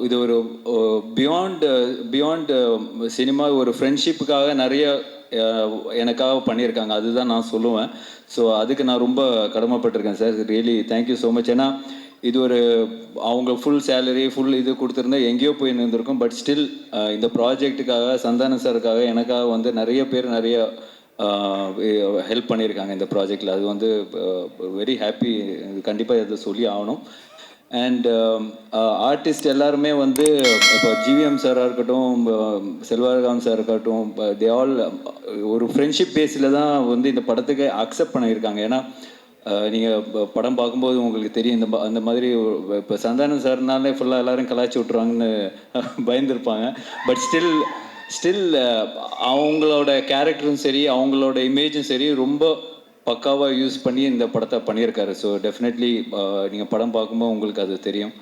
இது ஒரு beyond cinema ஒரு ஃப்ரெண்ட்ஷிப்புக்காக நிறைய எனக்காக பண்ணியிருக்காங்க, அதுதான் நான் சொல்லுவேன். ஸோ அதுக்கு நான் ரொம்ப கடமைப்பட்டிருக்கேன் sir. Really thank you so much. ஏன்னா இது ஒரு அவங்க ஃபுல் சேலரி ஃபுல் இது கொடுத்துருந்தா எங்கேயோ போய் நின்றுருக்கும். பட் ஸ்டில் இந்த ப்ராஜெக்ட்டுக்காக சந்தானம் சாருக்காக எனக்காக வந்து நிறைய பேர் நிறைய ஹெல்ப் பண்ணியிருக்காங்க இந்த ப்ராஜெக்டில். அது வந்து வெரி ஹாப்பி, கண்டிப்பாக இதை சொல்லி ஆகணும். அண்ட் ஆர்டிஸ்ட் எல்லாருமே வந்து இப்போ ஜிவிஎம் சாராக இருக்கட்டும், செல்வராகவன் சார் இருக்கட்டும், தே ஆல் ஒரு ஃப்ரெண்ட்ஷிப் பேஸில் தான் வந்து இந்த படத்துக்கு அக்செப்ட் பண்ணியிருக்காங்க. ஏன்னா நீங்கள் படம் பார்க்கும்போது உங்களுக்கு தெரியும், அந்த மாதிரி இப்போ சந்தானம் சார்னாலே ஃபுல்லாக எல்லோரும் கலாய்ச்சி விட்ருவாங்கன்னு பயந்துருப்பாங்க. பட் ஸ்டில் அவங்களோட கேரக்டரும் சரி, அவங்களோட இமேஜும் சரி, ரொம்ப பக்காவாக யூஸ் பண்ணி இந்த படத்தை பண்ணியிருக்காரு. ஸோ டெஃபினெட்லி நீங்கள் படம் பார்க்கும்போது உங்களுக்கு அது தெரியும்.